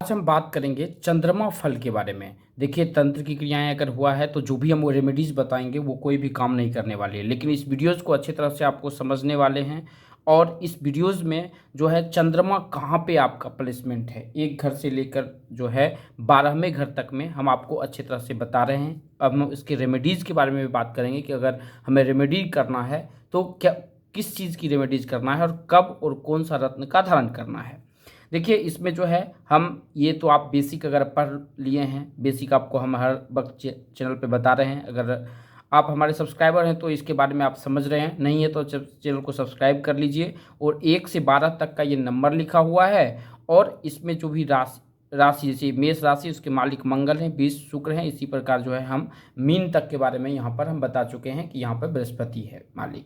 आज हम बात करेंगे चंद्रमा फल के बारे में। देखिए, तंत्र की क्रियाएं अगर हुआ है तो जो भी हम वो रेमेडीज़ बताएंगे वो कोई भी काम नहीं करने वाली है, लेकिन इस वीडियोज़ को अच्छी तरह से आपको समझने वाले हैं। और इस वीडियोज़ में जो है चंद्रमा कहाँ पे आपका प्लेसमेंट है, एक घर से लेकर जो है 12वें घर तक में हम आपको अच्छी तरह से बता रहे हैं। अब हम इसके रेमेडीज़ के बारे में भी बात करेंगे कि अगर हमें रेमेडी करना है तो क्या, किस चीज़ की रेमेडीज़ करना है और कब और कौन सा रत्न का धारण करना है। देखिए, इसमें जो है हम ये तो आप बेसिक अगर पढ़ लिए हैं, बेसिक आपको हम हर वक्त चैनल पे बता रहे हैं। अगर आप हमारे सब्सक्राइबर हैं तो इसके बारे में आप समझ रहे हैं, नहीं है तो चैनल को सब्सक्राइब कर लीजिए। और 1 से 12 तक का ये नंबर लिखा हुआ है और इसमें जो भी राशि राशि जैसे मेष राशि, उसके मालिक मंगल हैं, 20 शुक्र हैं। इसी प्रकार जो है हम मीन तक के बारे में यहाँ पर हम बता चुके हैं कि यहाँ पर बृहस्पति है मालिक।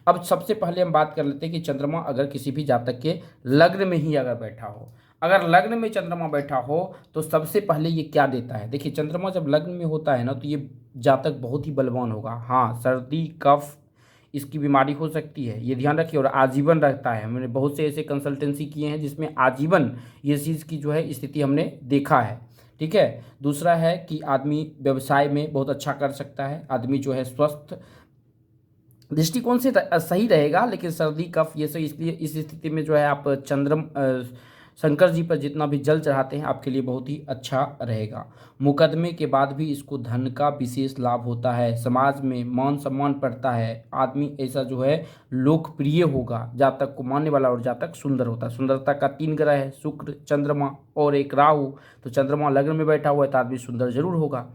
अब सबसे पहले हम बात कर लेते हैं कि चंद्रमा अगर किसी भी जातक के लग्न में ही अगर बैठा हो, अगर लग्न में चंद्रमा बैठा हो तो सबसे पहले ये क्या देता है। देखिए, चंद्रमा जब लग्न में होता है ना तो ये जातक बहुत ही बलवान होगा। हाँ, सर्दी कफ इसकी बीमारी हो सकती है, ये ध्यान रखिए। और आजीवन रहता है। हमने बहुत से ऐसे कंसल्टेंसी किए हैं जिसमें आजीवन ये चीज़ की जो है स्थिति हमने देखा है। ठीक है। दूसरा है कि आदमी व्यवसाय में बहुत अच्छा कर सकता है, आदमी जो है स्वस्थ दृष्टिकोण से सही रहेगा। लेकिन सर्दी कफ ये सब, इसलिए इस स्थिति में जो है आप शंकर जी पर जितना भी जल चढ़ाते हैं आपके लिए बहुत ही अच्छा रहेगा। मुकदमे के बाद भी इसको धन का विशेष लाभ होता है, समाज में मान सम्मान बढ़ता है, आदमी ऐसा जो है लोकप्रिय होगा, जातक को मानने वाला। और जातक सुंदर होता है। सुंदरता का 3 ग्रह है, शुक्र, चंद्रमा और एक राहु। तो चंद्रमा लग्न में बैठा हुआ है तो आदमी सुंदर जरूर होगा।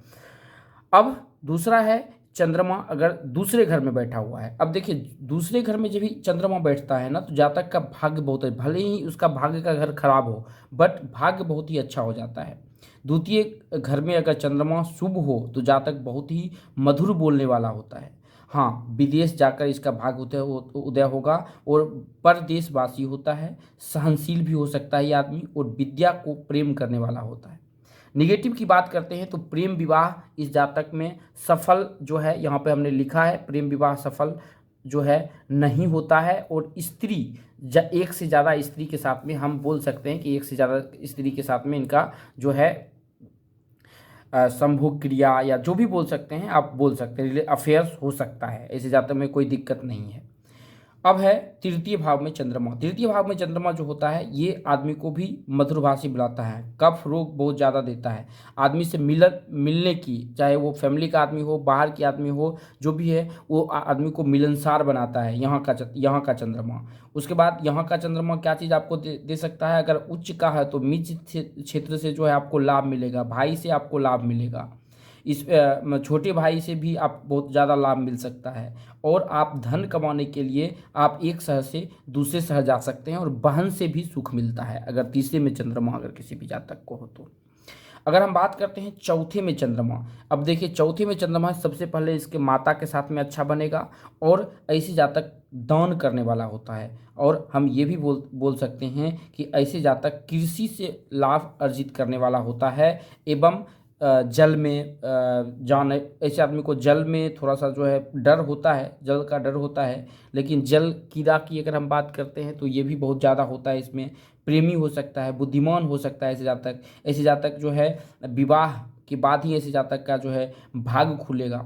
अब दूसरा है, चंद्रमा अगर दूसरे घर में बैठा हुआ है। अब देखिए, दूसरे घर में जब भी चंद्रमा बैठता है ना तो जातक का भाग्य बहुत है, भले ही उसका भाग्य का घर खराब हो बट भाग्य बहुत ही अच्छा हो जाता है। द्वितीय घर में अगर चंद्रमा शुभ हो तो जातक बहुत ही मधुर बोलने वाला होता है। हाँ, विदेश जाकर इसका भाग्य उदय होगा। और परदेशवासी होता है, सहनशील भी हो सकता है ये आदमी, और विद्या को प्रेम करने वाला होता है। निगेटिव की बात करते हैं तो प्रेम विवाह इस जातक में सफल जो है, यहाँ पे हमने लिखा है प्रेम विवाह सफल जो है नहीं होता है। और स्त्री एक से ज़्यादा स्त्री के साथ में हम बोल सकते हैं कि एक से ज़्यादा स्त्री के साथ में इनका जो है संभोग क्रिया या जो भी बोल सकते हैं आप बोल सकते हैं, अफेयर्स हो सकता है। ऐसे जातक में कोई दिक्कत नहीं है। अब है तृतीय भाव में चंद्रमा। तृतीय भाव में चंद्रमा जो होता है ये आदमी को भी मधुरभाषी बुलाता है, कफ रोग बहुत ज़्यादा देता है। आदमी से मिलने की, चाहे वो फैमिली का आदमी हो, बाहर की आदमी हो, जो भी है वो आदमी को मिलनसार बनाता है यहाँ का चंद्रमा। उसके बाद यहाँ का चंद्रमा क्या चीज़ आपको दे सकता है, अगर उच्च का है तो निज क्षेत्र से जो है आपको लाभ मिलेगा, भाई से आपको लाभ मिलेगा। इस छोटे भाई से भी आप बहुत ज़्यादा लाभ मिल सकता है। और आप धन कमाने के लिए आप एक शहर से दूसरे शहर जा सकते हैं, और बहन से भी सुख मिलता है अगर तीसरे में चंद्रमा अगर किसी भी जातक को हो तो। अगर हम बात करते हैं चौथे में चंद्रमा, अब देखिए चौथे में चंद्रमा सबसे पहले इसके माता के साथ में अच्छा बनेगा, और ऐसे जातक दान करने वाला होता है। और हम ये भी बोल सकते हैं कि ऐसे जातक कृषि से लाभ अर्जित करने वाला होता है। एवं जल में जाने, ऐसे आदमी को जल में थोड़ा सा जो है डर होता है, जल का डर होता है। लेकिन जल कीड़ा की अगर हम बात करते हैं तो ये भी बहुत ज़्यादा होता है इसमें। प्रेमी हो सकता है, बुद्धिमान हो सकता है ऐसे जातक जो है विवाह के बाद ही ऐसे जातक का जो है भाग्य खुलेगा।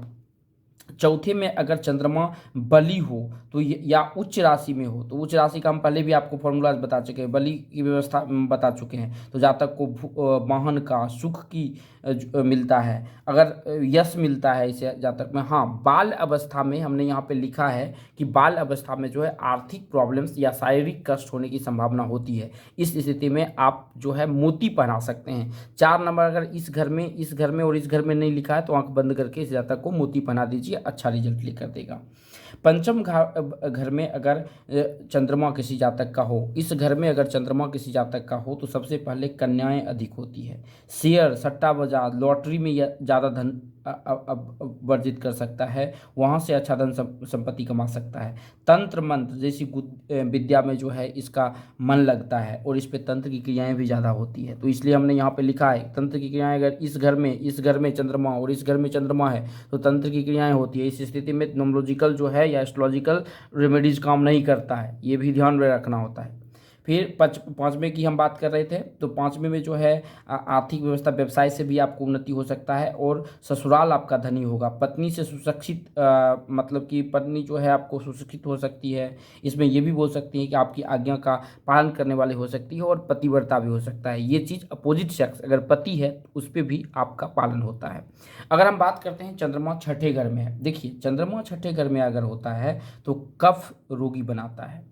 चौथे में अगर चंद्रमा बली हो तो या उच्च राशि में हो, तो उच्च राशि का हम पहले भी आपको फॉर्मूला बता चुके हैं, बली की व्यवस्था बता चुके हैं। तो जातक को वाहन का सुख की मिलता है, अगर यश मिलता है इसे जातक में। हाँ, बाल अवस्था में हमने यहाँ पे लिखा है कि बाल अवस्था में जो है आर्थिक प्रॉब्लम्स या शारीरिक कष्ट होने की संभावना होती है। इस स्थिति में आप जो है मोती पहना सकते हैं। 4 नंबर अगर इस घर में और इस घर में नहीं लिखा है तो आंख बंद करके इस जातक को मोती पहना दीजिए, अच्छा रिजल्ट लेकर देगा। पंचम घर में अगर चंद्रमा किसी जातक का हो, इस घर में अगर चंद्रमा किसी जातक का हो तो सबसे पहले कन्याएं अधिक होती है। शेयर, सट्टा बाजार, लॉटरी में ज़्यादा धन वर्जित कर सकता है, वहाँ से अच्छा धन संपत्ति कमा सकता है। तंत्र मंत्र जैसी विद्या में जो है इसका मन लगता है, और इस पे तंत्र की क्रियाएं भी ज़्यादा होती है। तो इसलिए हमने यहाँ पे लिखा है तंत्र की क्रियाएं अगर इस घर में चंद्रमा और इस घर में चंद्रमा है तो तंत्र की क्रियाएं होती है। इस स्थिति में न्यूमरोलॉजिकल जो है या एस्ट्रोलॉजिकल रेमेडीज काम नहीं करता है, ये भी ध्यान में रखना होता है। फिर पाँचवें की हम बात कर रहे थे, तो पाँचवें में जो है आर्थिक व्यवस्था, व्यवसाय से भी आपको उन्नति हो सकता है और ससुराल आपका धनी होगा। पत्नी से सुशिक्षित मतलब कि पत्नी जो है आपको सुशिक्षित हो सकती है। इसमें ये भी बोल सकती है कि आपकी आज्ञा का पालन करने वाले हो सकती है और पतिव्रता भी हो सकता है। ये चीज़ अपोजिट सेक्स अगर पति है तो उस पर भी आपका पालन होता है। अगर हम बात करते हैं चंद्रमा छठे घर में है, देखिए चंद्रमा छठे घर में अगर होता है तो कफ रोगी बनाता है,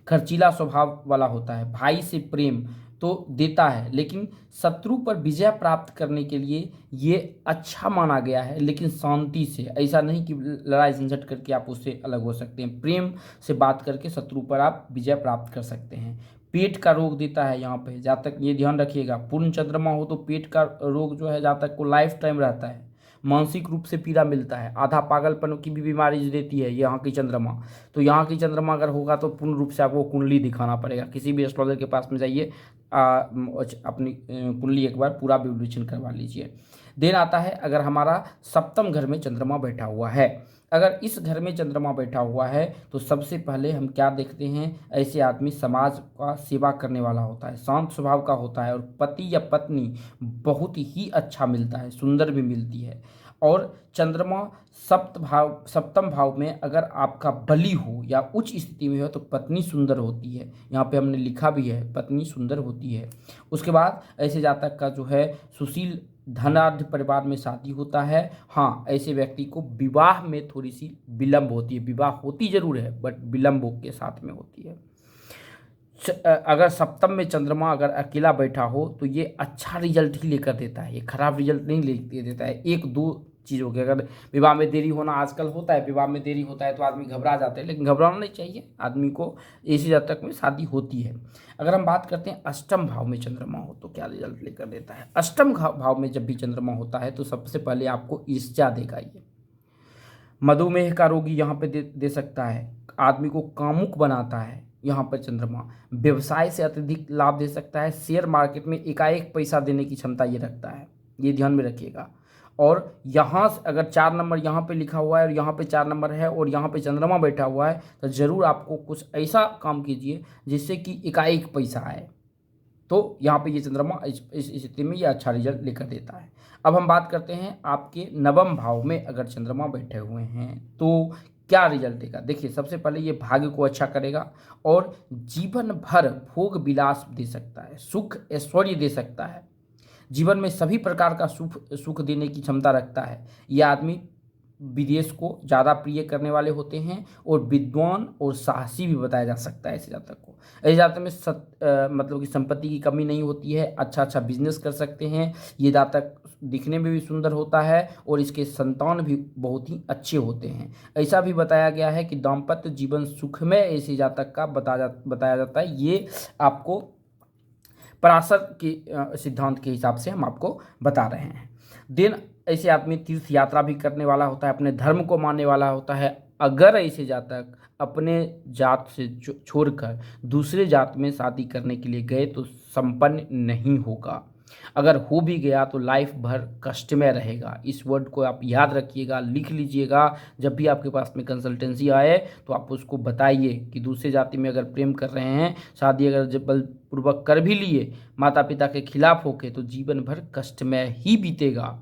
खर्चीला स्वभाव वाला होता है, भाई से प्रेम तो देता है, लेकिन शत्रु पर विजय प्राप्त करने के लिए ये अच्छा माना गया है, लेकिन शांति से, ऐसा नहीं कि लड़ाई झंझट करके आप उससे अलग हो सकते हैं। प्रेम से बात करके शत्रु पर आप विजय प्राप्त कर सकते हैं। पेट का रोग देता है यहाँ पे, जहाँ तक ये ध्यान रखिएगा, पूर्ण चंद्रमा हो तो पेट का रोग जो है जहाँ तक को लाइफ टाइम रहता है। मानसिक रूप से पीड़ा मिलता है, आधा पागलपन की भी बीमारी देती है यहाँ की चंद्रमा। तो यहाँ की चंद्रमा अगर होगा तो पूर्ण रूप से आपको कुंडली दिखाना पड़ेगा, किसी भी एस्ट्रोलॉजर के पास में जाइए, अपनी कुंडली एक बार पूरा विवेचन करवा लीजिए। देन आता है अगर हमारा सप्तम घर में चंद्रमा बैठा हुआ है, अगर इस घर में चंद्रमा बैठा हुआ है तो सबसे पहले हम क्या देखते हैं, ऐसे आदमी समाज का सेवा करने वाला होता है, शांत स्वभाव का होता है और पति या पत्नी बहुत ही अच्छा मिलता है, सुंदर भी मिलती है। और चंद्रमा सप्तम भाव में अगर आपका बली हो या उच्च स्थिति में हो तो पत्नी सुंदर होती है, यहाँ पे हमने लिखा भी है पत्नी सुंदर होती है। उसके बाद ऐसे जातक का जो है सुशील धनाढ़ परिवार में शादी होता है। हाँ, ऐसे व्यक्ति को विवाह में थोड़ी सी विलंब होती है, विवाह होती जरूर है बट विलंबों के साथ में होती है। अगर सप्तम में चंद्रमा अगर अकेला बैठा हो तो ये अच्छा रिजल्ट ही लेकर देता है, ये खराब रिजल्ट नहीं ले देता है। एक दो चीज़ों के, अगर विवाह में देरी होना आजकल होता है, विवाह में देरी होता है तो आदमी घबरा जाते हैं, लेकिन घबराना नहीं चाहिए, आदमी को इसी जब तक में शादी होती है। अगर हम बात करते हैं अष्टम भाव में चंद्रमा हो तो क्या रिजल्ट लेकर देता है, अष्टम भाव में जब भी चंद्रमा होता है तो सबसे पहले आपको ईर्ष्या देगा, ये मधुमेह का रोगी यहाँ पे दे सकता है, आदमी को कामुक बनाता है यहाँ पर चंद्रमा, व्यवसाय से अत्यधिक लाभ दे सकता है, शेयर मार्केट में एकाएक पैसा देने की क्षमता ये रखता है, ये ध्यान में रखिएगा। और यहाँ से अगर 4 नंबर यहाँ पे लिखा हुआ है और यहाँ पे 4 नंबर है और यहाँ पे चंद्रमा बैठा हुआ है तो ज़रूर आपको कुछ ऐसा काम कीजिए जिससे कि एकाएक पैसा आए, तो यहाँ पे ये चंद्रमा इस स्थिति में ये अच्छा रिजल्ट लेकर देता है। अब हम बात करते हैं आपके नवम भाव में अगर चंद्रमा बैठे हुए हैं तो क्या रिजल्ट देगा। देखिए सबसे पहले ये भाग्य को अच्छा करेगा और जीवन भर भोग विलास दे सकता है, सुख ऐश्वर्य दे सकता है, जीवन में सभी प्रकार का सुख देने की क्षमता रखता है। यह आदमी विदेश को ज़्यादा प्रिय करने वाले होते हैं और विद्वान और साहसी भी बताया जा सकता है ऐसे जातक को। ऐसे जातक में मतलब कि संपत्ति की कमी नहीं होती है, अच्छा बिजनेस कर सकते हैं। ये जातक दिखने में भी सुंदर होता है और इसके संतान भी बहुत ही अच्छे होते हैं। ऐसा भी बताया गया है कि दाम्पत्य जीवन सुखमय ऐसे जातक का बताया जाता है। ये आपको पराशर के सिद्धांत के हिसाब से हम आपको बता रहे हैं। देन ऐसे आदमी तीर्थ यात्रा भी करने वाला होता है, अपने धर्म को मानने वाला होता है। अगर ऐसे जातक अपने जात से छोड़कर दूसरे जात में शादी करने के लिए गए तो संपन्न नहीं होगा, अगर हो भी गया तो लाइफ भर कष्ट में रहेगा। इस वर्ड को आप याद रखिएगा, लिख लीजिएगा। जब भी आपके पास में कंसल्टेंसी आए तो आप उसको बताइए कि दूसरे जाति में अगर प्रेम कर रहे हैं, शादी अगर जब बलपूर्वक कर भी लिए, माता पिता के खिलाफ होके, तो जीवन भर कष्ट में ही बीतेगा।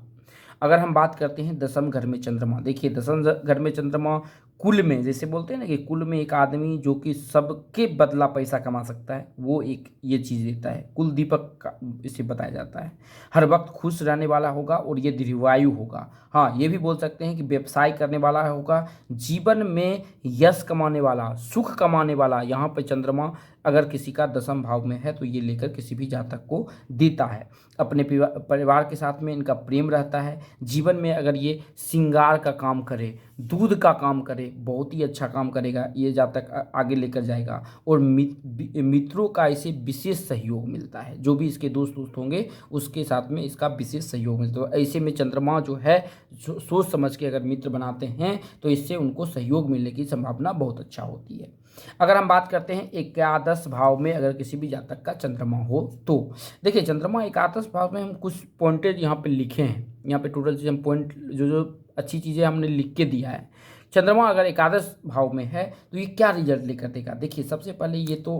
अगर हम बात करते हैं दसम घर में चंद्रमा, देखिए दसम घर में चंद्रमा कुल में, जैसे बोलते हैं ना कि कुल में एक आदमी जो कि सबके बदला पैसा कमा सकता है, वो एक ये चीज़ देता है, कुल दीपक का इसे बताया जाता है। हर वक्त खुश रहने वाला होगा और ये दीर्घायु होगा। हाँ, ये भी बोल सकते हैं कि व्यवसाय करने वाला होगा, जीवन में यश कमाने वाला, सुख कमाने वाला। यहाँ पर चंद्रमा अगर किसी का दसम भाव में है तो ये लेकर किसी भी जातक को देता है। अपने परिवार के साथ में इनका प्रेम रहता है। जीवन में अगर ये श्रृंगार का काम करे, दूध का काम करे, बहुत ही अच्छा काम करेगा, ये जातक आगे लेकर जाएगा। और मित्रों का इसे विशेष सहयोग मिलता है, जो भी इसके दोस्त होंगे उसके साथ में इसका विशेष सहयोग मिलता है। तो ऐसे में चंद्रमा जो है सोच समझ के अगर मित्र बनाते हैं तो इससे उनको सहयोग मिलने की संभावना बहुत अच्छा होती है। अगर हम बात करते हैं एकादश भाव में अगर किसी भी जातक का चंद्रमा हो तो देखिए चंद्रमा एकादश भाव में हम कुछ पॉइंटेज यहाँ पे लिखे हैं, यहाँ पे टोटल चीज़ हम पॉइंट जो अच्छी चीज़ें हमने लिख के दिया है। चंद्रमा अगर एकादश भाव में है तो ये क्या रिजल्ट लेकर देगा। देखिए सबसे पहले ये तो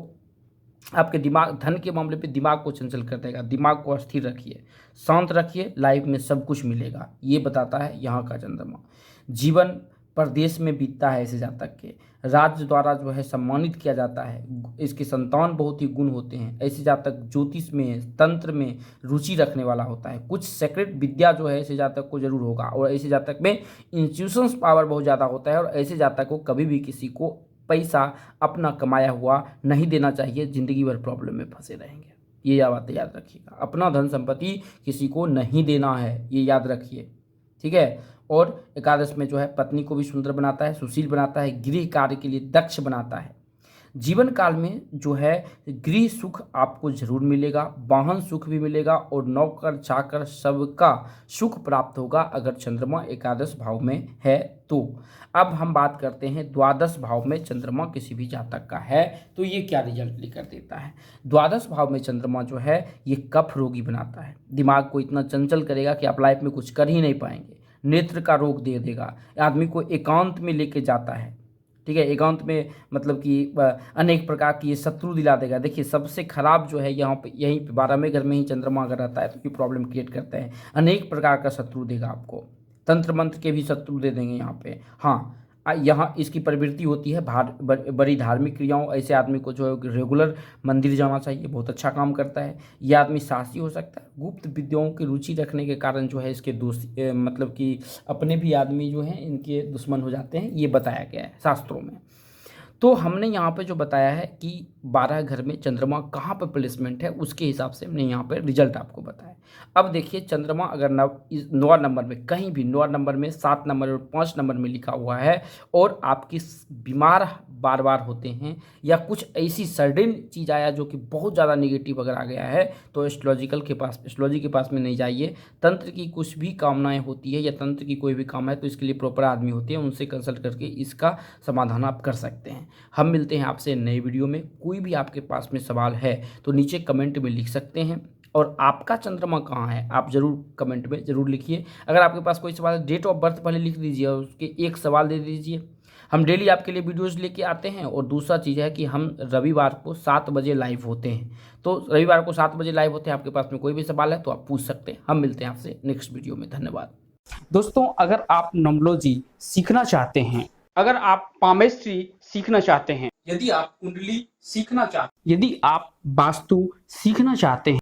आपके दिमाग, धन के मामले पे दिमाग को चंचल कर देगा। दिमाग को स्थिर रखिए, शांत रखिए, लाइफ में सब कुछ मिलेगा, ये बताता है यहाँ का चंद्रमा। जीवन परदेश में बीतता है ऐसे जातक के, राज्य द्वारा जो है सम्मानित किया जाता है, इसके संतान बहुत ही गुण होते हैं। ऐसे जातक ज्योतिष में, तंत्र में रुचि रखने वाला होता है, कुछ सेक्रेट विद्या जो है ऐसे जातक को जरूर होगा, और ऐसे जातक में इंट्यूशंस पावर बहुत ज़्यादा होता है, और ऐसे जातक को कभी भी किसी को पैसा अपना कमाया हुआ नहीं देना चाहिए, ज़िंदगी भर प्रॉब्लम में फंसे रहेंगे। ये बात याद रखिएगा, अपना धन संपत्ति किसी को नहीं देना है, ये याद रखिए, ठीक है। और एकादश में जो है पत्नी को भी सुंदर बनाता है, सुशील बनाता है, गृह कार्य के लिए दक्ष बनाता है। जीवन काल में जो है गृह सुख आपको जरूर मिलेगा, वाहन सुख भी मिलेगा, और नौकर चाकर सबका सुख प्राप्त होगा अगर चंद्रमा एकादश भाव में है तो। अब हम बात करते हैं द्वादश भाव में चंद्रमा किसी भी जातक का है तो ये क्या रिजल्ट लेकर देता है। द्वादश भाव में चंद्रमा जो है ये कफ रोगी बनाता है, दिमाग को इतना चंचल करेगा कि आप लाइफ में कुछ कर ही नहीं पाएंगे, नेत्र का रोग दे देगा, आदमी को एकांत में लेके जाता है, ठीक है। एकांत में मतलब कि अनेक प्रकार की ये शत्रु दिला देगा। देखिए सबसे खराब जो है यहाँ पे, यहीं पे 12वें घर में ही चंद्रमा अगर रहता है तो ये प्रॉब्लम क्रिएट करता है, अनेक प्रकार का शत्रु देगा आपको, तंत्र मंत्र के भी शत्रु दे देंगे यहाँ पे। हाँ, यहाँ इसकी प्रवृत्ति होती है बड़ी धार्मिक क्रियाओं, ऐसे आदमी को जो है रेगुलर मंदिर जाना चाहिए, बहुत अच्छा काम करता है। ये आदमी साहसी हो सकता है, गुप्त विद्याओं की रुचि रखने के कारण जो है इसके मतलब कि अपने भी आदमी जो हैं इनके दुश्मन हो जाते हैं, ये बताया गया है शास्त्रों में। तो हमने यहाँ पे जो बताया है कि 12 घर में चंद्रमा कहाँ पर प्लेसमेंट है उसके हिसाब से हमने यहाँ पे रिजल्ट आपको बताया। अब देखिए चंद्रमा अगर 9 नंबर में कहीं भी, 9 नंबर में, 7 नंबर और 5 नंबर में लिखा हुआ है, और आपकी बीमार बार बार होते हैं, या कुछ ऐसी सडन चीज़ आया जो कि बहुत ज़्यादा निगेटिव अगर आ गया है, तो एस्ट्रोलॉजी के पास में नहीं जाइए। तंत्र की कुछ भी कामनाएं होती है या तंत्र की कोई भी काम है तो इसके लिए प्रॉपर आदमी होते हैं, उनसे कंसल्ट करके इसका समाधान आप कर सकते हैं। हम मिलते हैं आपसे नई वीडियो में। कोई भी आपके पास में सवाल है तो नीचे कमेंट में लिख सकते हैं, और आपका चंद्रमा कहाँ है आप जरूर कमेंट में जरूर लिखिए। अगर आपके पास कोई सवाल है, डेट ऑफ बर्थ पहले लिख दीजिए और उसके एक सवाल दे दीजिए। हम डेली आपके लिए वीडियोस लेके आते हैं। और दूसरा चीज़ है कि हम रविवार को 7 बजे लाइव होते हैं, तो रविवार को 7 बजे लाइव होते हैं। आपके पास में कोई भी सवाल है तो आप पूछ सकते हैं। हम मिलते हैं आपसे नेक्स्ट वीडियो में। धन्यवाद दोस्तों, अगर आप न्यूमरोलॉजी सीखना चाहते हैं, अगर आप पामेस्ट्री सीखना चाहते हैं, यदि आप कुंडली सीखना चाहते हैं, यदि आप वास्तु सीखना चाहते हैं,